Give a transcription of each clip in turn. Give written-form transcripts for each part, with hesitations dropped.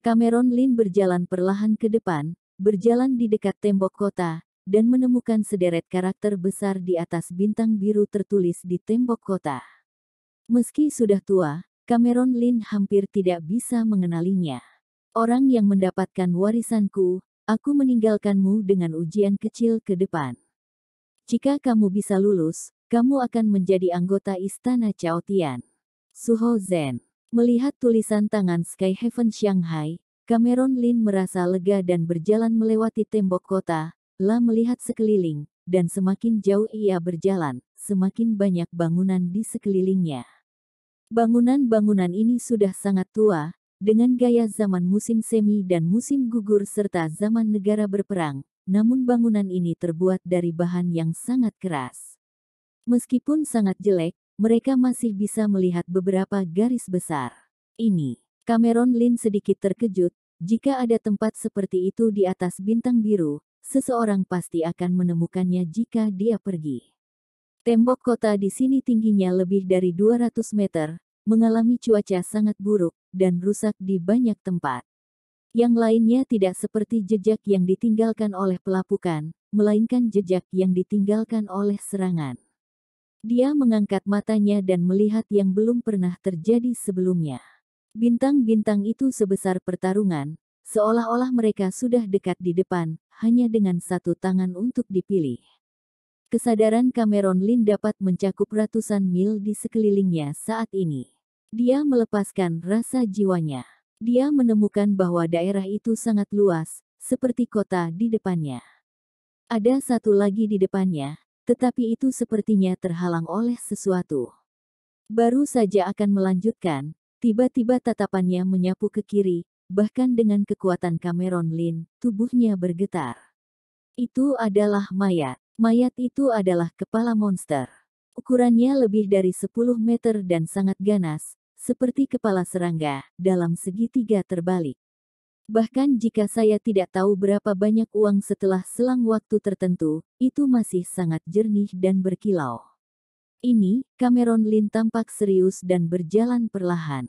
Cameron Lin berjalan perlahan ke depan, berjalan di dekat tembok kota, dan menemukan sederet karakter besar di atas bintang biru tertulis di tembok kota. Meski sudah tua, Cameron Lin hampir tidak bisa mengenalinya. Orang yang mendapatkan warisanku, aku meninggalkanmu dengan ujian kecil ke depan. Jika kamu bisa lulus, kamu akan menjadi anggota istana Chaotian. Suho Zhen. Melihat tulisan tangan Sky Heaven Shanghai, Cameron Lin merasa lega dan berjalan melewati tembok kota, melihat sekeliling, dan semakin jauh ia berjalan, semakin banyak bangunan di sekelilingnya. Bangunan-bangunan ini sudah sangat tua, dengan gaya zaman musim semi dan musim gugur serta zaman negara berperang, namun bangunan ini terbuat dari bahan yang sangat keras. Meskipun sangat jelek, mereka masih bisa melihat beberapa garis besar. Ini, Cameron Lin sedikit terkejut, jika ada tempat seperti itu di atas bintang biru, seseorang pasti akan menemukannya jika dia pergi. Tembok kota di sini tingginya lebih dari 200 meter, mengalami cuaca sangat buruk, dan rusak di banyak tempat. Yang lainnya tidak seperti jejak yang ditinggalkan oleh pelapukan, melainkan jejak yang ditinggalkan oleh serangan. Dia mengangkat matanya dan melihat yang belum pernah terjadi sebelumnya. Bintang-bintang itu sebesar pertarungan, seolah-olah mereka sudah dekat di depan, hanya dengan satu tangan untuk dipilih. Kesadaran Cameron Lin dapat mencakup ratusan mil di sekelilingnya saat ini. Dia melepaskan rasa jiwanya. Dia menemukan bahwa daerah itu sangat luas, seperti kota di depannya. Ada satu lagi di depannya, tetapi itu sepertinya terhalang oleh sesuatu. Baru saja akan melanjutkan, tiba-tiba tatapannya menyapu ke kiri, bahkan dengan kekuatan Cameron Lin, tubuhnya bergetar. Itu adalah mayat. Mayat itu adalah kepala monster. Ukurannya lebih dari 10 meter dan sangat ganas, seperti kepala serangga, dalam segitiga terbalik. Bahkan jika saya tidak tahu berapa banyak uang setelah selang waktu tertentu, itu masih sangat jernih dan berkilau. Ini, Cameron Lin tampak serius dan berjalan perlahan.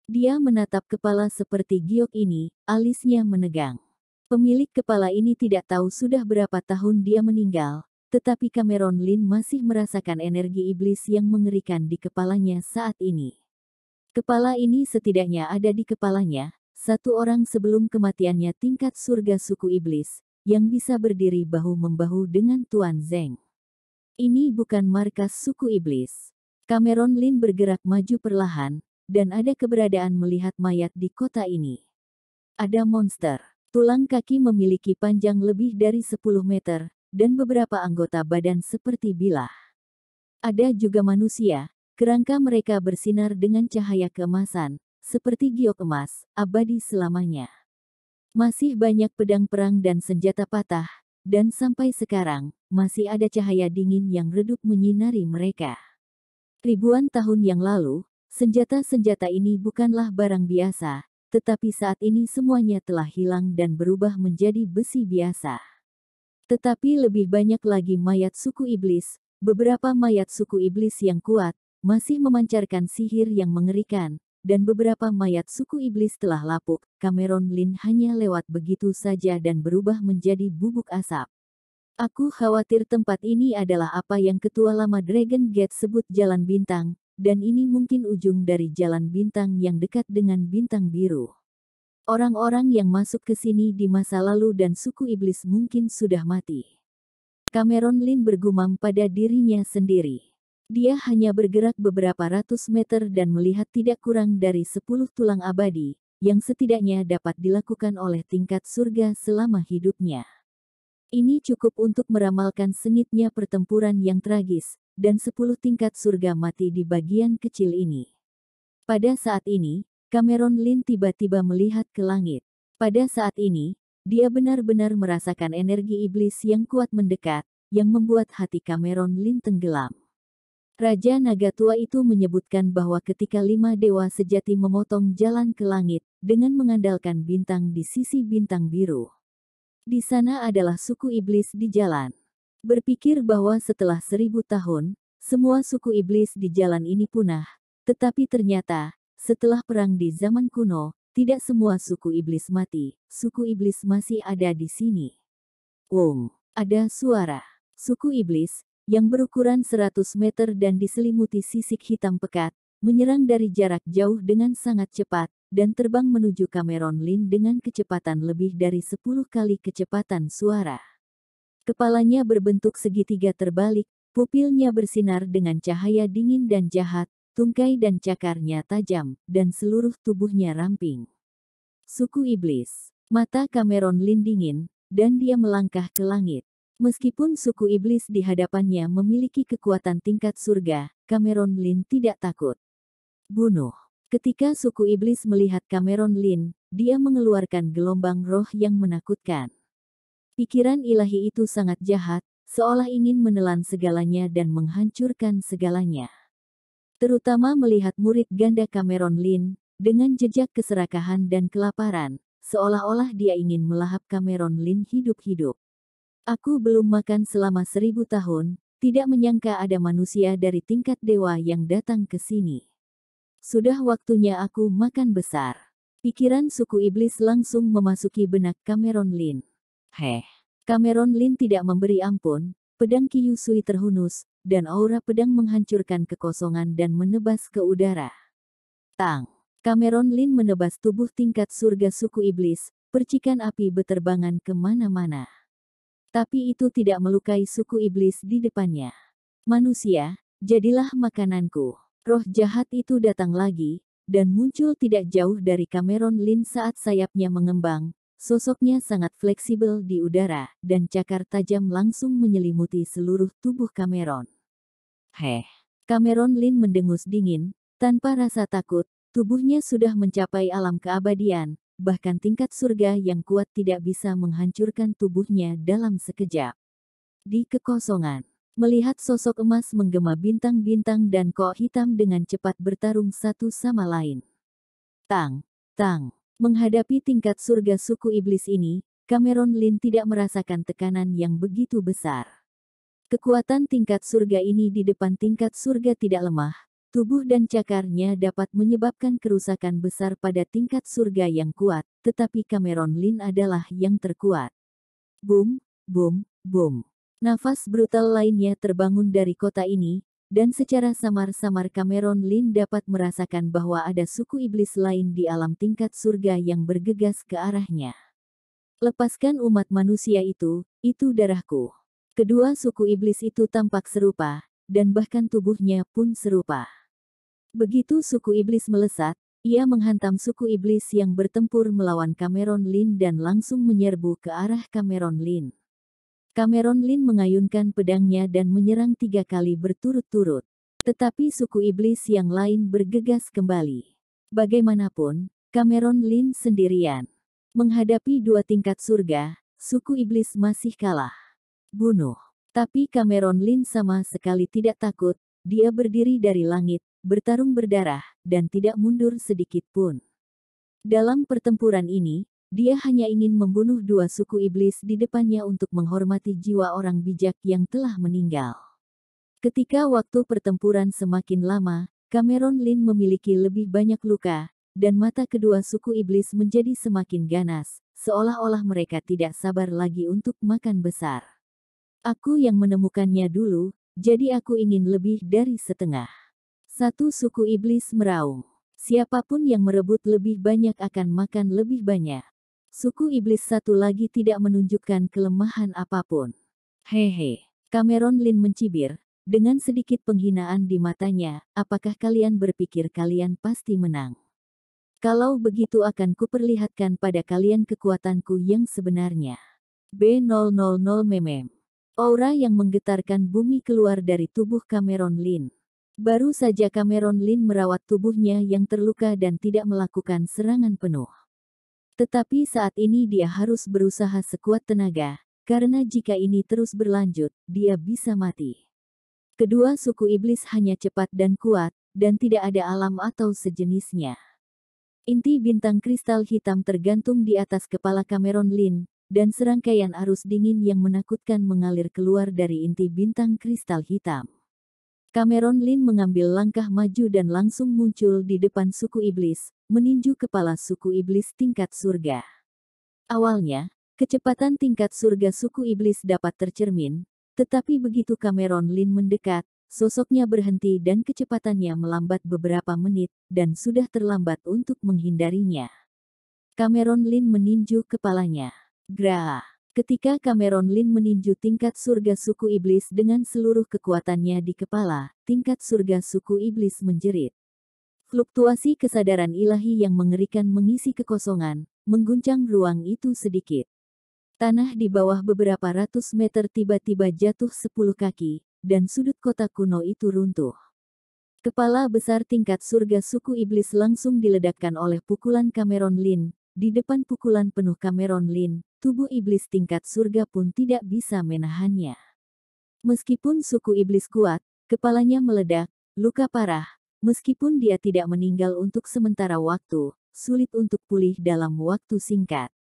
Dia menatap kepala seperti giok ini, alisnya menegang. Pemilik kepala ini tidak tahu sudah berapa tahun dia meninggal, tetapi Cameron Lin masih merasakan energi iblis yang mengerikan di kepalanya saat ini. Kepala ini setidaknya ada di kepalanya, satu orang sebelum kematiannya tingkat surga suku iblis, yang bisa berdiri bahu-membahu dengan Tuan Zeng. Ini bukan markas suku iblis. Cameron Lin bergerak maju perlahan, dan ada keberadaan melihat mayat di kota ini. Ada monster. Tulang kaki memiliki panjang lebih dari 10 meter, dan beberapa anggota badan seperti bilah. Ada juga manusia, kerangka mereka bersinar dengan cahaya keemasan, seperti giok emas, abadi selamanya. Masih banyak pedang perang dan senjata patah, dan sampai sekarang, masih ada cahaya dingin yang redup menyinari mereka. Ribuan tahun yang lalu, senjata-senjata ini bukanlah barang biasa, tetapi saat ini semuanya telah hilang dan berubah menjadi besi biasa. Tetapi lebih banyak lagi mayat suku iblis, beberapa mayat suku iblis yang kuat, masih memancarkan sihir yang mengerikan, dan beberapa mayat suku iblis telah lapuk. Cameron Lin hanya lewat begitu saja dan berubah menjadi bubuk asap. Aku khawatir tempat ini adalah apa yang ketua lama Dragon Gate sebut Jalan Bintang, dan ini mungkin ujung dari Jalan Bintang yang dekat dengan Bintang Biru. Orang-orang yang masuk ke sini di masa lalu dan suku iblis mungkin sudah mati. Cameron Lin bergumam pada dirinya sendiri. Dia hanya bergerak beberapa ratus meter dan melihat tidak kurang dari 10 tulang abadi, yang setidaknya dapat dilakukan oleh tingkat surga selama hidupnya. Ini cukup untuk meramalkan sengitnya pertempuran yang tragis, dan 10 tingkat surga mati di bagian kecil ini. Pada saat ini, Cameron Lin tiba-tiba melihat ke langit. Pada saat ini, dia benar-benar merasakan energi iblis yang kuat mendekat, yang membuat hati Cameron Lin tenggelam. Raja Naga Tua itu menyebutkan bahwa ketika 5 dewa sejati memotong jalan ke langit, dengan mengandalkan bintang di sisi bintang biru. Di sana adalah suku iblis di jalan. Berpikir bahwa setelah 1000 tahun, semua suku iblis di jalan ini punah, tetapi ternyata, setelah perang di zaman kuno, tidak semua suku iblis mati, suku iblis masih ada di sini. Ada suara. Suku iblis, yang berukuran 100 meter dan diselimuti sisik hitam pekat, menyerang dari jarak jauh dengan sangat cepat, dan terbang menuju Cameron Lin dengan kecepatan lebih dari 10 kali kecepatan suara. Kepalanya berbentuk segitiga terbalik, pupilnya bersinar dengan cahaya dingin dan jahat, tungkai dan cakarnya tajam, dan seluruh tubuhnya ramping. Suku iblis. Mata Cameron Lin dingin, dan dia melangkah ke langit. Meskipun suku iblis di hadapannya memiliki kekuatan tingkat surga, Cameron Lin tidak takut. Bunuh. Ketika suku iblis melihat Cameron Lin, dia mengeluarkan gelombang roh yang menakutkan. Pikiran ilahi itu sangat jahat, seolah ingin menelan segalanya dan menghancurkan segalanya. Terutama melihat murid ganda Cameron Lin, dengan jejak keserakahan dan kelaparan, seolah-olah dia ingin melahap Cameron Lin hidup-hidup. Aku belum makan selama 1000 tahun, tidak menyangka ada manusia dari tingkat dewa yang datang ke sini. Sudah waktunya aku makan besar. Pikiran suku iblis langsung memasuki benak Cameron Lin. Cameron Lin tidak memberi ampun, pedang Qiyu Sui terhunus, dan aura pedang menghancurkan kekosongan dan menebas ke udara. Tang! Cameron Lin menebas tubuh tingkat surga suku iblis, percikan api beterbangan kemana-mana. Tapi itu tidak melukai suku iblis di depannya. Manusia, jadilah makananku. Roh jahat itu datang lagi, dan muncul tidak jauh dari Cameron Lin saat sayapnya mengembang. Sosoknya sangat fleksibel di udara, dan cakar tajam langsung menyelimuti seluruh tubuh Cameron. Cameron Lin mendengus dingin, tanpa rasa takut, tubuhnya sudah mencapai alam keabadian. Bahkan tingkat surga yang kuat tidak bisa menghancurkan tubuhnya dalam sekejap. Di kekosongan, melihat sosok emas menggema bintang-bintang dan kok hitam dengan cepat bertarung satu sama lain. Tang! Menghadapi tingkat surga suku iblis ini, Cameron Lin tidak merasakan tekanan yang begitu besar. Kekuatan tingkat surga ini di depan tingkat surga tidak lemah. Tubuh dan cakarnya dapat menyebabkan kerusakan besar pada tingkat surga yang kuat, tetapi Cameron Lin adalah yang terkuat. Boom, boom, boom. Nafas brutal lainnya terbangun dari kota ini, dan secara samar-samar Cameron Lin dapat merasakan bahwa ada suku iblis lain di alam tingkat surga yang bergegas ke arahnya. Lepaskan umat manusia itu darahku. Kedua suku iblis itu tampak serupa, dan bahkan tubuhnya pun serupa. Begitu suku iblis melesat, ia menghantam suku iblis yang bertempur melawan Cameron Lin dan langsung menyerbu ke arah Cameron Lin. Cameron Lin mengayunkan pedangnya dan menyerang 3 kali berturut-turut. Tetapi suku iblis yang lain bergegas kembali. Bagaimanapun, Cameron Lin sendirian. Menghadapi 2 tingkat surga, suku iblis masih kalah. Bunuh. Tapi Cameron Lin sama sekali tidak takut, dia berdiri dari langit, bertarung berdarah, dan tidak mundur sedikit pun. Dalam pertempuran ini, dia hanya ingin membunuh 2 suku iblis di depannya untuk menghormati jiwa orang bijak yang telah meninggal. Ketika waktu pertempuran semakin lama, Cameron Lin memiliki lebih banyak luka, dan mata kedua suku iblis menjadi semakin ganas, seolah-olah mereka tidak sabar lagi untuk makan besar. Aku yang menemukannya dulu, jadi aku ingin lebih dari setengah. Satu suku iblis meraung. Siapapun yang merebut lebih banyak akan makan lebih banyak. Suku iblis satu lagi tidak menunjukkan kelemahan apapun. Cameron Lin mencibir, dengan sedikit penghinaan di matanya, apakah kalian berpikir kalian pasti menang? Kalau begitu akan kuperlihatkan pada kalian kekuatanku yang sebenarnya. B000 memem. Aura yang menggetarkan bumi keluar dari tubuh Cameron Lin. Baru saja Cameron Lin merawat tubuhnya yang terluka dan tidak melakukan serangan penuh. Tetapi saat ini dia harus berusaha sekuat tenaga, karena jika ini terus berlanjut, dia bisa mati. Kedua suku iblis hanya cepat dan kuat, dan tidak ada alam atau sejenisnya. Inti bintang kristal hitam tergantung di atas kepala Cameron Lin, dan serangkaian arus dingin yang menakutkan mengalir keluar dari inti bintang kristal hitam. Cameron Lin mengambil langkah maju dan langsung muncul di depan suku iblis, meninju kepala suku iblis tingkat surga. Awalnya, kecepatan tingkat surga suku iblis dapat tercermin, tetapi begitu Cameron Lin mendekat, sosoknya berhenti dan kecepatannya melambat beberapa menit, dan sudah terlambat untuk menghindarinya. Cameron Lin meninju kepalanya. Gra. Ketika Cameron Lin meninju tingkat surga suku iblis dengan seluruh kekuatannya di kepala, tingkat surga suku iblis menjerit. Fluktuasi kesadaran ilahi yang mengerikan mengisi kekosongan, mengguncang ruang itu sedikit. Tanah di bawah beberapa ratus meter tiba-tiba jatuh 10 kaki, dan sudut kota kuno itu runtuh. Kepala besar tingkat surga suku iblis langsung diledakkan oleh pukulan Cameron Lin. Di depan pukulan penuh Cameron Lin, tubuh iblis tingkat surga pun tidak bisa menahannya. Meskipun suku iblis kuat, kepalanya meledak, luka parah. Meskipun dia tidak meninggal untuk sementara waktu, sulit untuk pulih dalam waktu singkat.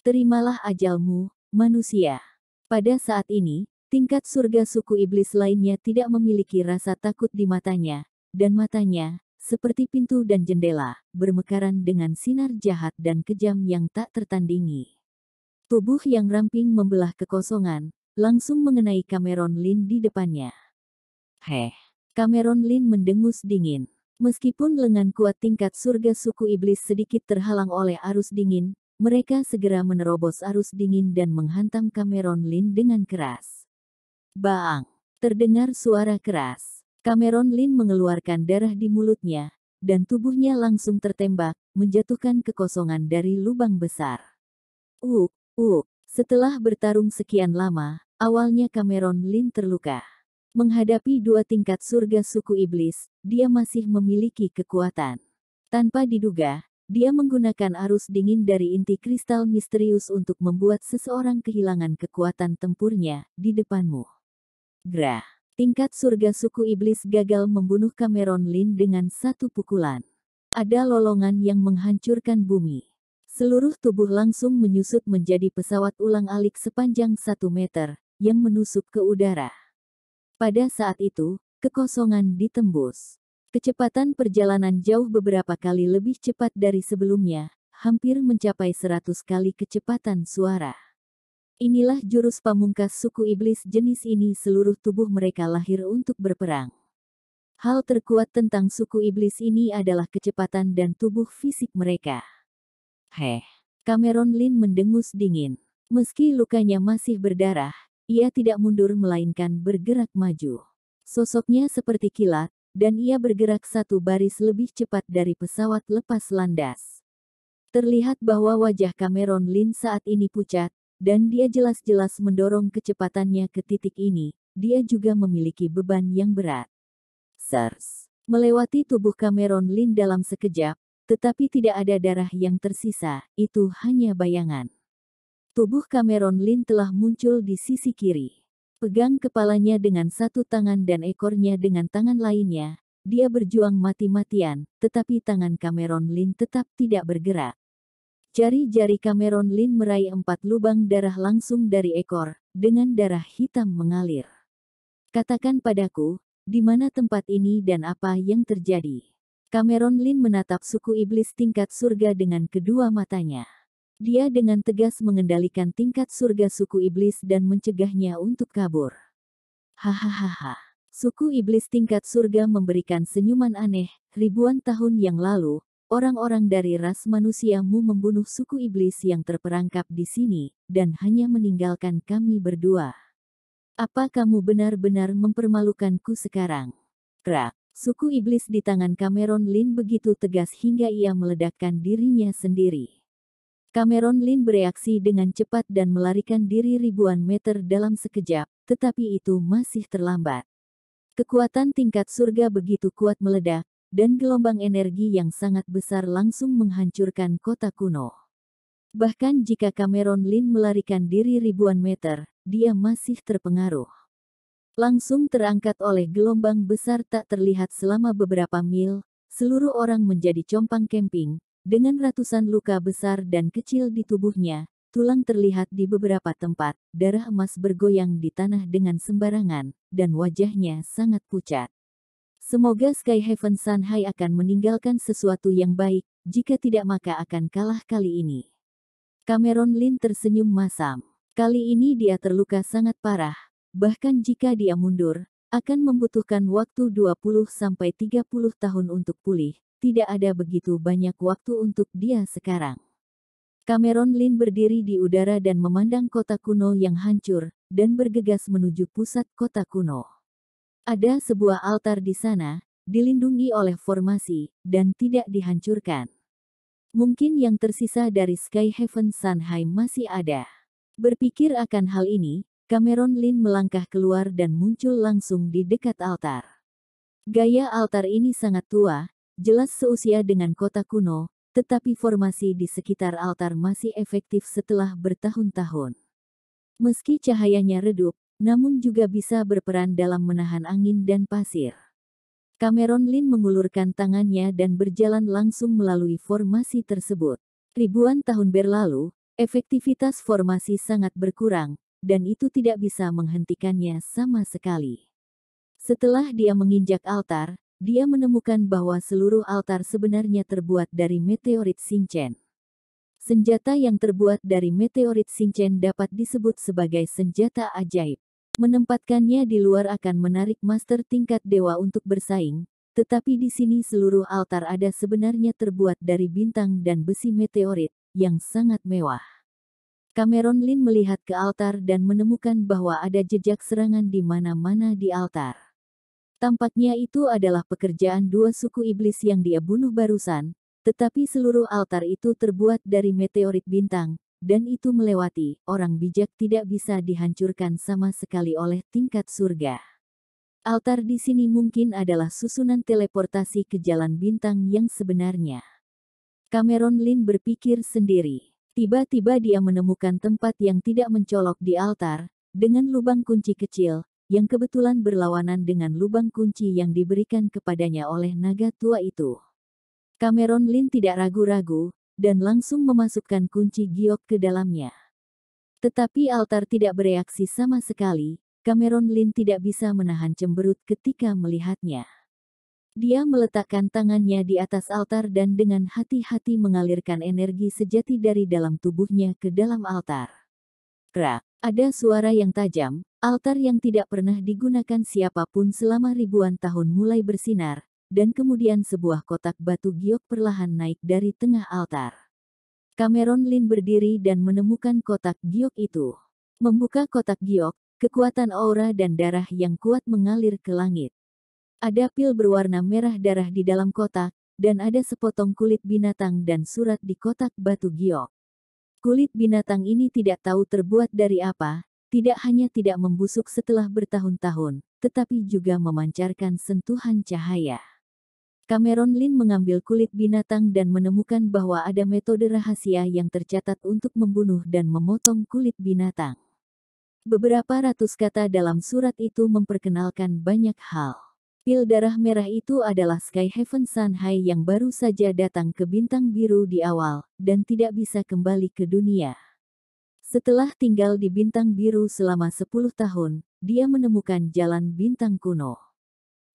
Terimalah ajalmu, manusia. Pada saat ini, tingkat surga suku iblis lainnya tidak memiliki rasa takut di matanya, dan matanya, seperti pintu dan jendela, bermekaran dengan sinar jahat dan kejam yang tak tertandingi. Tubuh yang ramping membelah kekosongan, langsung mengenai Cameron Lin di depannya. Cameron Lin mendengus dingin. Meskipun lengan kuat tingkat surga suku iblis sedikit terhalang oleh arus dingin, mereka segera menerobos arus dingin dan menghantam Cameron Lin dengan keras. Bang! Terdengar suara keras. Cameron Lin mengeluarkan darah di mulutnya, dan tubuhnya langsung tertembak, menjatuhkan kekosongan dari lubang besar. Setelah bertarung sekian lama, awalnya Cameron Lin terluka. Menghadapi dua tingkat surga suku iblis, dia masih memiliki kekuatan. Tanpa diduga, dia menggunakan arus dingin dari inti kristal misterius untuk membuat seseorang kehilangan kekuatan tempurnya di depanmu. Gra. Tingkat surga suku iblis gagal membunuh Cameron Lin dengan satu pukulan. Ada lolongan yang menghancurkan bumi. Seluruh tubuh langsung menyusut menjadi pesawat ulang-alik sepanjang 1 meter, yang menusuk ke udara. Pada saat itu, kekosongan ditembus. Kecepatan perjalanan jauh beberapa kali lebih cepat dari sebelumnya, hampir mencapai 100 kali kecepatan suara. Inilah jurus pamungkas suku iblis jenis ini, seluruh tubuh mereka lahir untuk berperang. Hal terkuat tentang suku iblis ini adalah kecepatan dan tubuh fisik mereka. Cameron Lin mendengus dingin. Meski lukanya masih berdarah, ia tidak mundur melainkan bergerak maju. Sosoknya seperti kilat, dan ia bergerak satu baris lebih cepat dari pesawat lepas landas. Terlihat bahwa wajah Cameron Lin saat ini pucat, dan dia jelas-jelas mendorong kecepatannya ke titik ini. Dia juga memiliki beban yang berat. Sers. Melewati tubuh Cameron Lin dalam sekejap, tetapi tidak ada darah yang tersisa, itu hanya bayangan. Tubuh Cameron Lin telah muncul di sisi kiri. Pegang kepalanya dengan satu tangan dan ekornya dengan tangan lainnya, dia berjuang mati-matian, tetapi tangan Cameron Lin tetap tidak bergerak. Jari-jari Cameron Lin meraih 4 lubang darah langsung dari ekor, dengan darah hitam mengalir. Katakan padaku, di mana tempat ini dan apa yang terjadi? Cameron Lin menatap suku iblis tingkat surga dengan kedua matanya. Dia dengan tegas mengendalikan tingkat surga suku iblis dan mencegahnya untuk kabur. Hahaha. Suku iblis tingkat surga memberikan senyuman aneh. Ribuan tahun yang lalu, orang-orang dari ras manusiamu membunuh suku iblis yang terperangkap di sini, dan hanya meninggalkan kami berdua. Apa kamu benar-benar mempermalukanku sekarang? Krak. Suku iblis di tangan Cameron Lin begitu tegas hingga ia meledakkan dirinya sendiri. Cameron Lin bereaksi dengan cepat dan melarikan diri ribuan meter dalam sekejap, tetapi itu masih terlambat. Kekuatan tingkat surga begitu kuat meledak, dan gelombang energi yang sangat besar langsung menghancurkan kota kuno. Bahkan jika Cameron Lin melarikan diri ribuan meter, dia masih terpengaruh. Langsung terangkat oleh gelombang besar tak terlihat selama beberapa mil, seluruh orang menjadi compang camping, dengan ratusan luka besar dan kecil di tubuhnya, tulang terlihat di beberapa tempat, darah emas bergoyang di tanah dengan sembarangan, dan wajahnya sangat pucat. Semoga Sky Heaven Sanhai akan meninggalkan sesuatu yang baik, jika tidak maka akan kalah kali ini. Cameron Lin tersenyum masam. Kali ini dia terluka sangat parah, bahkan jika dia mundur, akan membutuhkan waktu 20-30 tahun untuk pulih, tidak ada begitu banyak waktu untuk dia sekarang. Cameron Lin berdiri di udara dan memandang kota kuno yang hancur, dan bergegas menuju pusat kota kuno. Ada sebuah altar di sana, dilindungi oleh formasi, dan tidak dihancurkan. Mungkin yang tersisa dari Skyhaven Sanhai masih ada. Berpikir akan hal ini, Cameron Lin melangkah keluar dan muncul langsung di dekat altar. Gaya altar ini sangat tua, jelas seusia dengan kota kuno, tetapi formasi di sekitar altar masih efektif setelah bertahun-tahun. Meski cahayanya redup, namun juga bisa berperan dalam menahan angin dan pasir. Cameron Lin mengulurkan tangannya dan berjalan langsung melalui formasi tersebut. Ribuan tahun berlalu, efektivitas formasi sangat berkurang, dan itu tidak bisa menghentikannya sama sekali. Setelah dia menginjak altar, dia menemukan bahwa seluruh altar sebenarnya terbuat dari meteorit Xingchen. Senjata yang terbuat dari meteorit Xingchen dapat disebut sebagai senjata ajaib. Menempatkannya di luar akan menarik master tingkat dewa untuk bersaing, tetapi di sini seluruh altar ada sebenarnya terbuat dari bintang dan besi meteorit, yang sangat mewah. Cameron Lin melihat ke altar dan menemukan bahwa ada jejak serangan di mana-mana di altar. Tampaknya itu adalah pekerjaan dua suku iblis yang dia bunuh barusan, tetapi seluruh altar itu terbuat dari meteorit bintang, dan itu melewati, orang bijak tidak bisa dihancurkan sama sekali oleh tingkat surga. Altar di sini mungkin adalah susunan teleportasi ke jalan bintang yang sebenarnya. Cameron Lin berpikir sendiri. Tiba-tiba dia menemukan tempat yang tidak mencolok di altar, dengan lubang kunci kecil, yang kebetulan berlawanan dengan lubang kunci yang diberikan kepadanya oleh naga tua itu. Cameron Lin tidak ragu-ragu, dan langsung memasukkan kunci giok ke dalamnya. Tetapi altar tidak bereaksi sama sekali, Cameron Lin tidak bisa menahan cemberut ketika melihatnya. Dia meletakkan tangannya di atas altar dan dengan hati-hati mengalirkan energi sejati dari dalam tubuhnya ke dalam altar. Krak, ada suara yang tajam, altar yang tidak pernah digunakan siapapun selama ribuan tahun mulai bersinar, dan kemudian sebuah kotak batu giok perlahan naik dari tengah altar. Cameron Lin berdiri dan menemukan kotak giok itu. Membuka kotak giok, kekuatan aura dan darah yang kuat mengalir ke langit. Ada pil berwarna merah darah di dalam kotak, dan ada sepotong kulit binatang dan surat di kotak batu giok. Kulit binatang ini tidak tahu terbuat dari apa, tidak hanya tidak membusuk setelah bertahun-tahun, tetapi juga memancarkan sentuhan cahaya. Cameron Lin mengambil kulit binatang dan menemukan bahwa ada metode rahasia yang tercatat untuk membunuh dan memotong kulit binatang. Beberapa ratus kata dalam surat itu memperkenalkan banyak hal. Pil darah merah itu adalah Skyhaven Sanhai yang baru saja datang ke bintang biru di awal, dan tidak bisa kembali ke dunia. Setelah tinggal di bintang biru selama 10 tahun, dia menemukan jalan bintang kuno.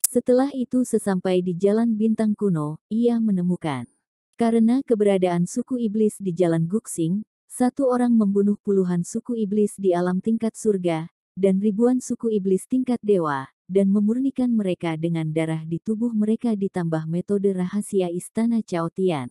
Setelah itu sesampai di jalan bintang kuno, ia menemukan. Karena keberadaan suku iblis di jalan Guxing, satu orang membunuh puluhan suku iblis di alam tingkat surga, dan ribuan suku iblis tingkat dewa, dan memurnikan mereka dengan darah di tubuh mereka ditambah metode rahasia istana Chaotian.